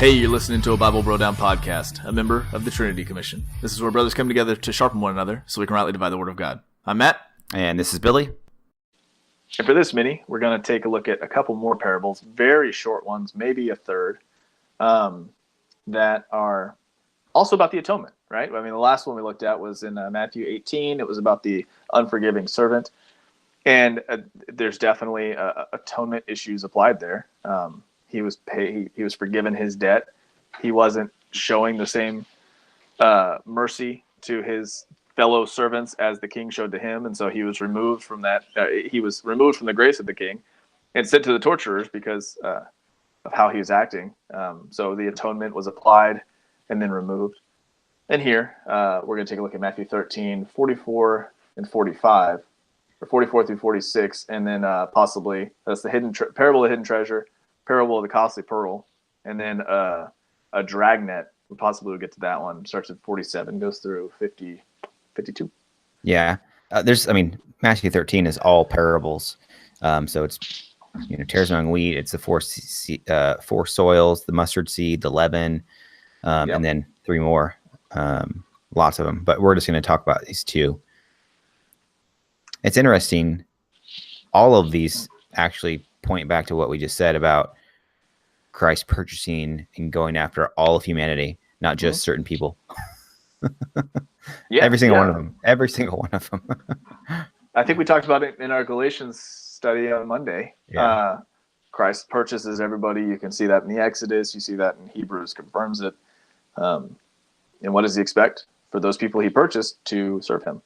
Hey, you're listening to a Bible Brodown podcast, a member of the Trinity Commission. This is where brothers come together to sharpen one another so we can rightly divide the Word of God. I'm Matt. And this is Billy. And for this mini, we're going to take a look at a couple more parables, very short ones, maybe a third, that are also about the atonement, right? I mean, the last one we looked at was in Matthew 18. It was about the unforgiving servant. And there's definitely atonement issues applied there. He was forgiven his debt. He wasn't showing the same mercy to his fellow servants as the king showed to him, and so he was removed from that. He was removed from the grace of the king and sent to the torturers because of how he was acting. So the atonement was applied and then removed. And here we're going to take a look at Matthew 13, 44 and 45, or 44 through 46, and then possibly that's the parable of the hidden treasure, parable of the costly pearl, and then a dragnet. We possibly will get to that one. Starts at 47, goes through 52. Yeah. Matthew 13 is all parables. So it's, tares among wheat. It's the four soils, the mustard seed, the leaven, and then three more. Lots of them. But we're just going to talk about these two. It's interesting. All of these actually point back to what we just said about Christ purchasing and going after all of humanity, not just certain people. Every single one of them. Every single one of them. I think we talked about it in our Galatians study on Monday. Yeah. Christ purchases everybody. You can see that in the Exodus. You see that in Hebrews, confirms it. And what does he expect? For those people he purchased to serve him.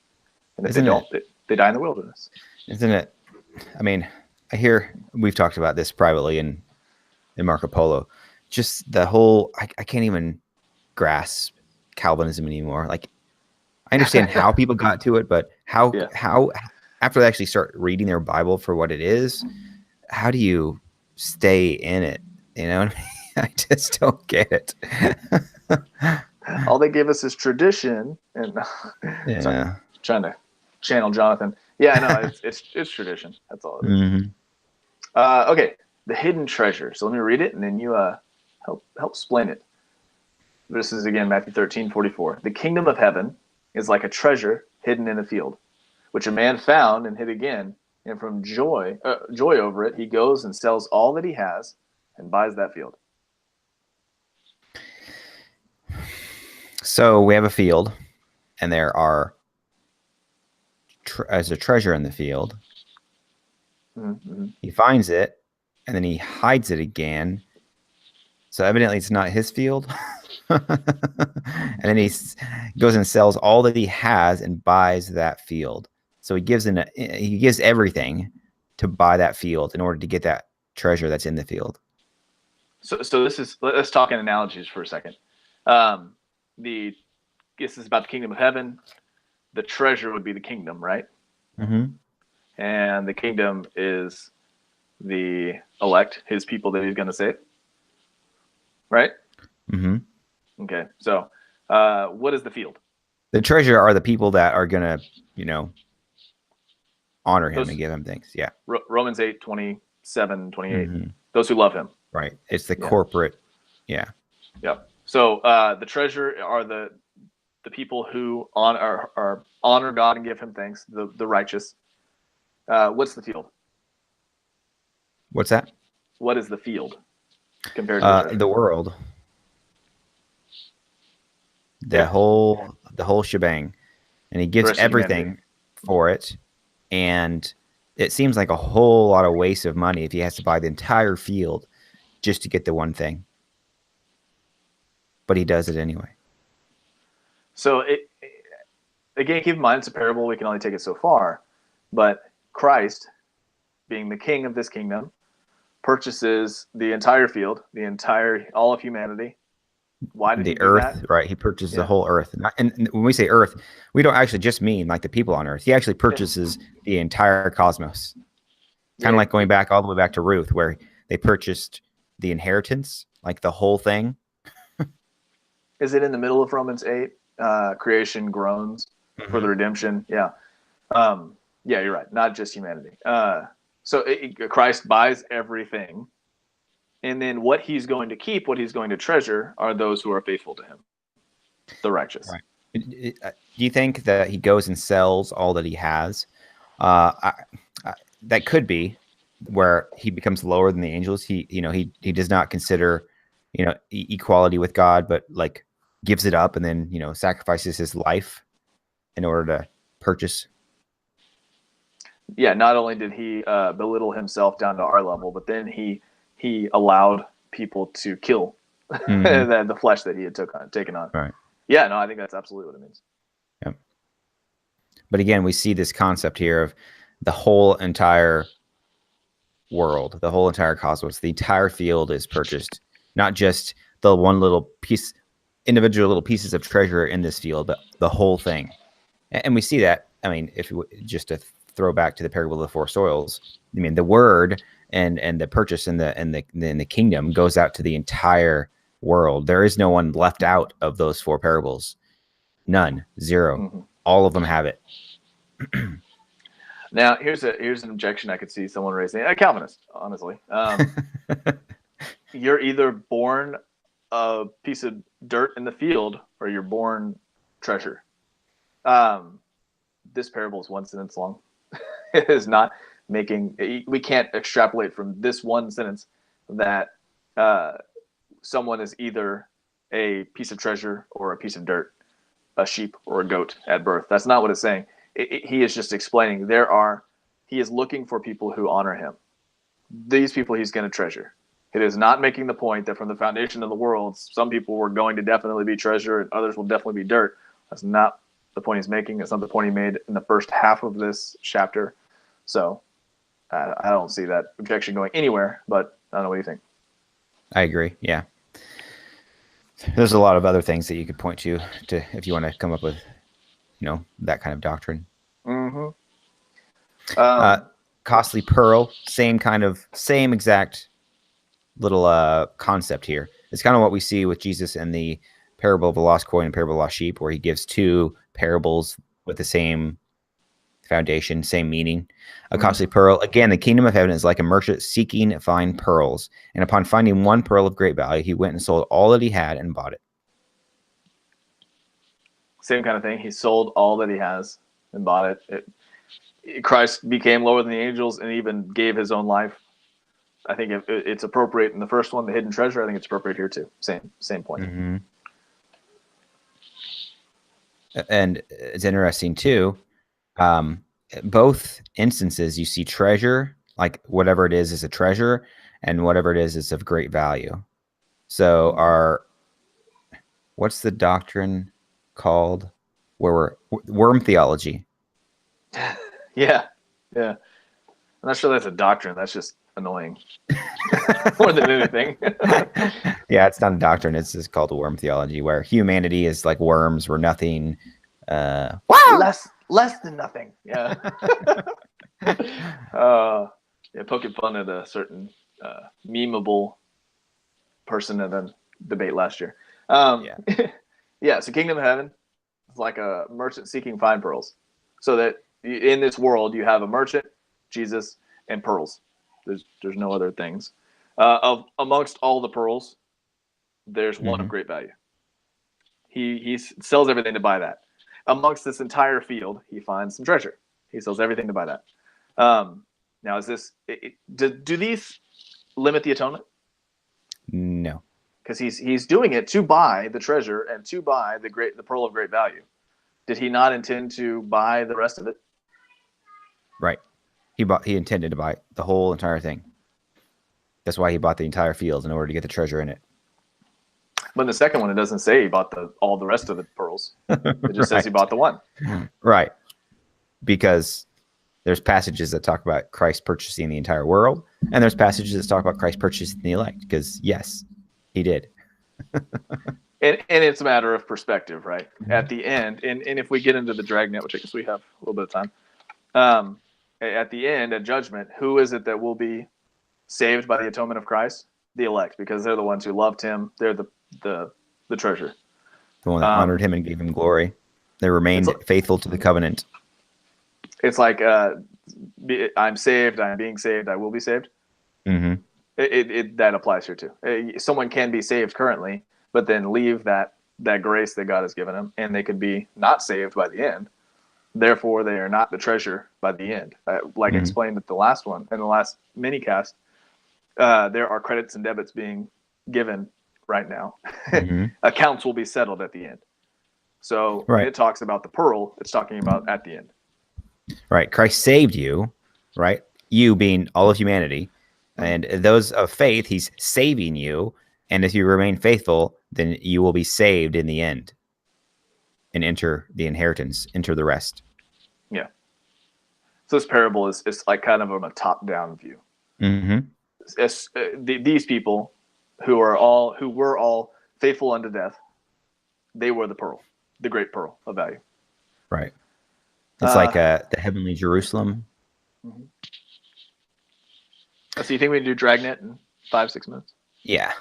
And if they don't, they die in the wilderness. Isn't it? I mean, I hear we've talked about this privately in Marco Polo. Just the whole, I can't even grasp Calvinism anymore. Like, I understand how people got to it, but how after they actually start reading their Bible for what it is, how do you stay in it? You know what I mean? I just don't get it. All they give us is tradition, and trying to channel Jonathan. Yeah, no, it's tradition. That's all it is. Mm-hmm. Okay, the hidden treasure. So let me read it, and then you help explain it. This is again Matthew 13, 44. The kingdom of heaven is like a treasure hidden in a field, which a man found and hid again. And from joy over it, he goes and sells all that he has and buys that field. So we have a field, and there are as a treasure in the field. Mm-hmm. He finds it, and then he hides it again. So evidently it's not his field. And then he goes and sells all that he has and buys that field. So he gives everything to buy that field in order to get that treasure that's in the field. So let's talk in analogies for a second. This is about the kingdom of heaven. The treasure would be the kingdom, right? Mm-hmm. And the kingdom is the elect, his people that he's going to save, right? Mm-hmm. Okay, so what is the field? The treasure are the people that are going to, honor him and give him things. Yeah. Romans 8, 27, 28. Mm-hmm. Those who love him. Right. It's the corporate. Yeah. Yep. So the treasure are the people who honor God and give him thanks, the righteous. What's the field? What's that? What is the field compared to the world? The whole shebang, and he gives everything for it, and it seems like a whole lot of waste of money if he has to buy the entire field just to get the one thing. But he does it anyway. So again, keep in mind it's a parable. We can only take it so far, but Christ, being the king of this kingdom, purchases the entire field, all of humanity. Why did he do earth, that? Right? He purchases the whole earth. And when we say earth, we don't actually just mean like the people on earth. He actually purchases the entire cosmos. Kind of like going back all the way back to Ruth, where they purchased the inheritance, like the whole thing. Is it in the middle of Romans 8? Creation groans for the redemption. Yeah. Yeah, you're right. Not just humanity. So Christ buys everything And then what he's going to keep, what he's going to treasure, are those who are faithful to him, the righteous. Right. Do you think that he goes and sells all that he has? That could be where he becomes lower than the angels. He does not consider, equality with God, but like gives it up and then, sacrifices his life in order to purchase. Yeah, not only did he belittle himself down to our level, but then he allowed people to kill the flesh that he had taken on. Right. Yeah, no, I think that's absolutely what it means. Yeah. But again, we see this concept here of the whole entire world, the whole entire cosmos, the entire field is purchased, not just the one little piece, individual little pieces of treasure in this field, but the whole thing. And we see that. I mean, if just to throw back to the parable of the four soils, I mean, the word and the purchase in the kingdom goes out to the entire world. There is no one left out of those four parables. None. Zero. Mm-hmm. All of them have it. Now, here's an objection I could see someone raising. A Calvinist, honestly. You're either born a piece of dirt in the field or you're born treasure. This parable is one sentence long. It is not we can't extrapolate from this one sentence that someone is either a piece of treasure or a piece of dirt, a sheep or a goat at birth. That's not what it's saying. He is just explaining he is looking for people who honor him. These people he's going to treasure. It is not making the point that from the foundation of the world, some people were going to definitely be treasure and others will definitely be dirt. That's not the point he's making. It's not the point he made in the first half of this chapter. So I don't see that objection going anywhere, but I don't know what you think. I agree. Yeah. There's a lot of other things that you could point to if you want to come up with, that kind of doctrine. Mm-hmm. Costly pearl, same exact little concept here. It's kind of what we see with Jesus in the parable of the lost coin and parable of the lost sheep, where he gives two parables with the same foundation, same meaning. A costly pearl, again, the kingdom of heaven is like a merchant seeking fine pearls, and upon finding one pearl of great value, he went and sold all that he had and bought it. Same kind of thing. He sold all that he has and bought it. Christ became lower than the angels and even gave his own life. I think it's appropriate in the first one, the hidden treasure. I think it's appropriate here too. Same point. Mm-hmm. And it's interesting too. Both instances, you see treasure, like whatever it is a treasure, and whatever it is of great value. So what's the doctrine called? Where worm theology. Yeah. I'm not sure that's a doctrine. That's just annoying more than anything. Yeah, it's not a doctrine. It's just called worm theology, where humanity is like worms. We're nothing. Less than nothing. Yeah. Poking fun at a certain memeable person at a debate last year. Yeah. So kingdom of heaven is like a merchant seeking fine pearls. So that in this world you have a merchant, Jesus, and pearls. There's no other things. Amongst all the pearls, there's one of great value. He sells everything to buy that. Amongst this entire field, he finds some treasure. He sells everything to buy that. Now, do these limit the atonement? No, because he's doing it to buy the treasure and to buy the pearl of great value. Did he not intend to buy the rest of it? Right. He intended to buy the whole entire thing. That's why he bought the entire field, in order to get the treasure in it. But in the second one, it doesn't say he bought all the rest of the pearls. It just says he bought the one. Right. Because there's passages that talk about Christ purchasing the entire world, and there's passages that talk about Christ purchasing the elect, because yes, he did. And it's a matter of perspective, right? At the end, and if we get into the dragnet, which I guess we have a little bit of time, at the end, at judgment, who is it that will be saved by the atonement of Christ? The elect, because they're the ones who loved him. They're the treasure. The one that honored him and gave him glory. They remained faithful to the covenant. It's like, I'm saved, I'm being saved, I will be saved. Mm-hmm. That applies here too. Someone can be saved currently, but then leave that grace that God has given them, and they could be not saved by the end. Therefore, they are not the treasure by the end. Like I explained at the last one, in the last minicast, there are credits and debits being given right now. Accounts will be settled at the end. So when it talks about the pearl, it's talking about at the end. Right. Christ saved you, right? You being all of humanity. And those of faith, he's saving you. And if you remain faithful, then you will be saved in the end and enter the inheritance, enter the rest. Yeah. So this parable is like kind of from a top-down view. These people who were all faithful unto death, they were the pearl, the great pearl of value. Right. It's like the heavenly Jerusalem. So you think we can do Dragnet in 5-6 minutes? Yeah.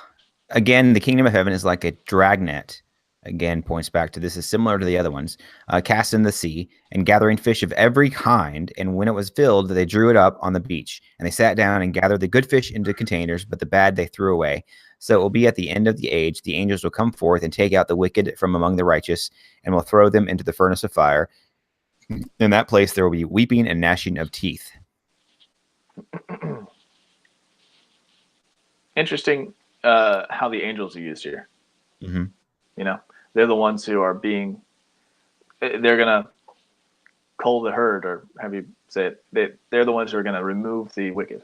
Again, the kingdom of heaven is like a dragnet. Again, points back to this is similar to the other ones. Cast in the sea and gathering fish of every kind. And when it was filled, they drew it up on the beach. And they sat down and gathered the good fish into containers, but the bad they threw away. So it will be at the end of the age, the angels will come forth and take out the wicked from among the righteous and will throw them into the furnace of fire. In that place, there will be weeping and gnashing of teeth. Interesting how the angels are used here. You know, they're the ones who are being, they're going to cull the herd, or have you say it, they're the ones who are going to remove the wicked.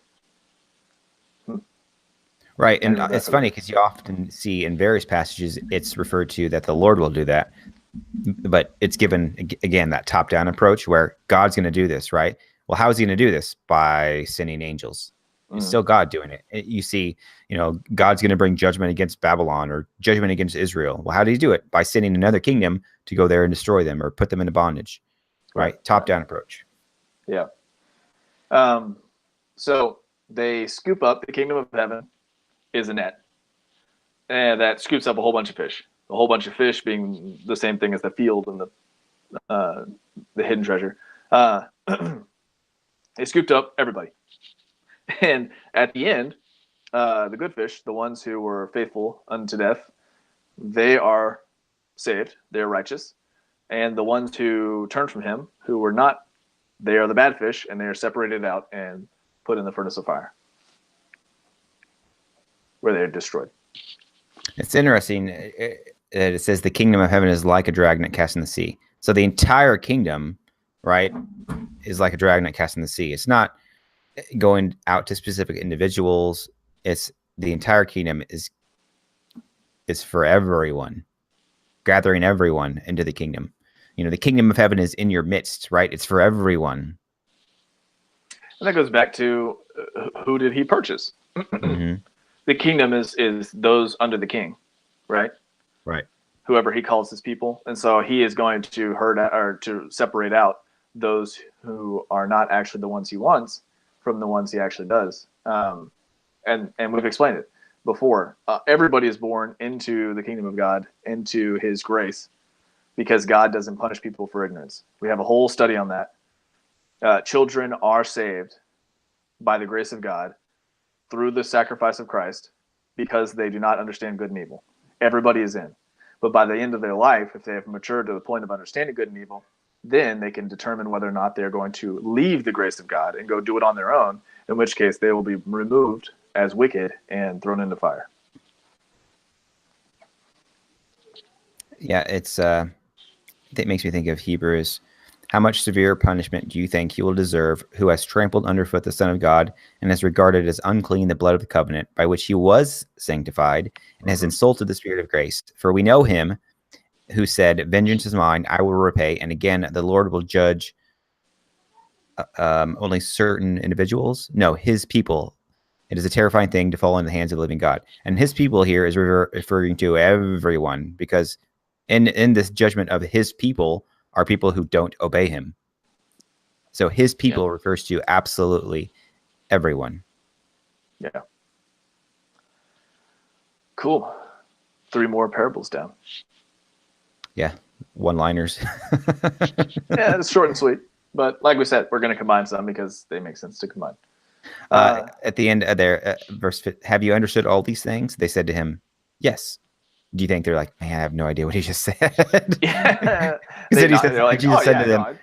Right. And it's funny because you often see in various passages, it's referred to that the Lord will do that. But it's given, again, that top-down approach where God's going to do this, right? Well, how is he going to do this? By sending angels. It's still God doing it. You see, God's going to bring judgment against Babylon or judgment against Israel. Well, how did he do it? By sending another kingdom to go there and destroy them or put them into bondage, right? Top-down approach. Yeah. So they scoop up, the kingdom of heaven is a net. And that scoops up a whole bunch of fish. A whole bunch of fish being the same thing as the field and the hidden treasure. They scooped up everybody. And at the end, the good fish, the ones who were faithful unto death, they are saved. They're righteous. And the ones who turned from him, who were not, they are the bad fish, and they are separated out and put in the furnace of fire, where they are destroyed. It's interesting that it says the kingdom of heaven is like a dragnet cast in the sea. So the entire kingdom, right, is like a dragnet cast in the sea. It's not going out to specific individuals. It's the entire kingdom is for everyone, gathering everyone into the kingdom. The kingdom of heaven is in your midst, right? It's for everyone. And that goes back to who did he purchase? The kingdom is those under the king, right? Right. Whoever he calls his people. And so he is going to to separate out those who are not actually the ones he wants from the ones he actually does. And we've explained it before. Everybody is born into the kingdom of God, into his grace, because God doesn't punish people for ignorance. We have a whole study on that. Children are saved by the grace of God through the sacrifice of Christ because they do not understand good and evil. Everybody is in. But by the end of their life, if they have matured to the point of understanding good and evil, then they can determine whether or not they're going to leave the grace of God and go do it on their own, in which case they will be removed as wicked and thrown into fire. Yeah, it makes me think of Hebrews. How much severe punishment do you think he will deserve who has trampled underfoot the Son of God and has regarded as unclean the blood of the covenant by which he was sanctified and has insulted the Spirit of grace? For we know him who said, vengeance is mine, I will repay. And again, the Lord will judge only certain individuals. No, his people. It is a terrifying thing to fall in the hands of the living God. And his people here is referring to everyone, because in this judgment of his people are people who don't obey him. So his people refers to absolutely everyone. Yeah. Cool. 3 more parables down. Yeah. One-liners. Yeah, it's short and sweet. But like we said, we're going to combine some because they make sense to combine. At the end of their verse, have you understood all these things? They said to him, yes. Do you think they're like, man, I have no idea what he just said? Yeah, Then they're like, Jesus oh said yeah, to them, no,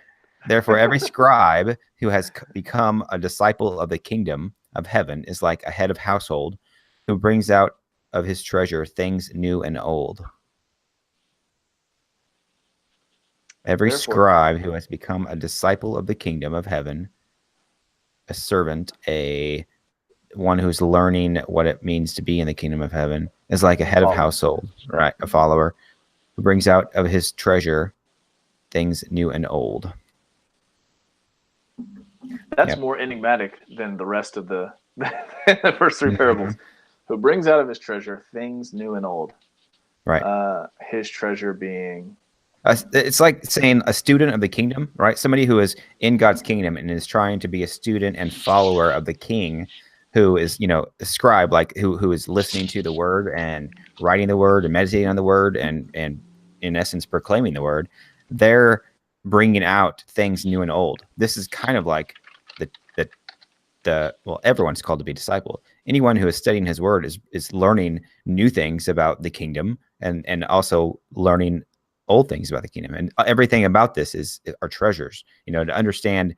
therefore, every scribe who has become a disciple of the kingdom of heaven is like a head of household who brings out of his treasure things new and old. Every therefore, scribe who has become a disciple of the kingdom of heaven, a servant, a one who's learning what it means to be in the kingdom of heaven, is like a head of follower. household, right? A follower who brings out of his treasure things new and old. That's Yep. more enigmatic than the rest of the the first three parables. Who brings out of his treasure things new and old. Right. His treasure being It's like saying a student of the kingdom, right? Somebody who is in God's kingdom and is trying to be a student and follower of the king, who is, a scribe, like who is listening to the word and writing the word and meditating on the word and in essence proclaiming the word. They're bringing out things new and old. This is kind of like well, everyone's called to be a disciple. Anyone who is studying his word is learning new things about the kingdom and also learning old things about the kingdom. And everything about this are treasures. To understand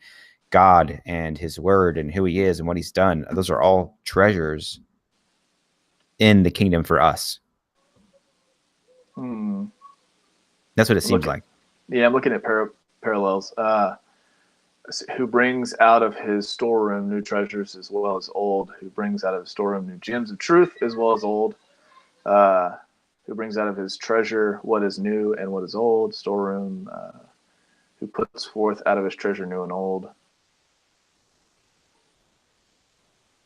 God and his word and who he is and what he's done, those are all treasures in the kingdom for us. That's what it seems like. Yeah, I'm looking at parallels. Who brings out of his storeroom new treasures as well as old, who brings out of his storeroom new gems of truth as well as old, who brings out of his treasure what is new and what is old, storeroom, who puts forth out of his treasure new and old.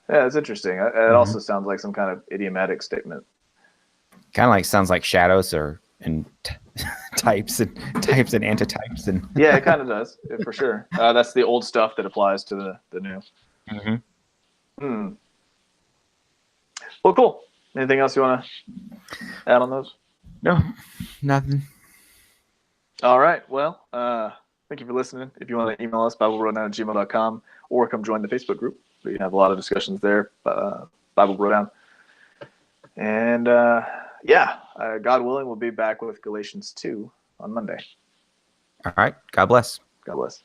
Yeah, it's interesting. It also sounds like some kind of idiomatic statement. Kind of like sounds like shadows and types and antitypes and yeah, it kind of does for sure. That's the old stuff that applies to the new. Well, cool. Anything else you want to add on those? No, nothing. All right. Well, thank you for listening. If you want to email us, BibleBrodown@gmail.com, or come join the Facebook group. We have a lot of discussions there, Bible Brodown. And God willing, we'll be back with Galatians 2 on Monday. All right. God bless. God bless.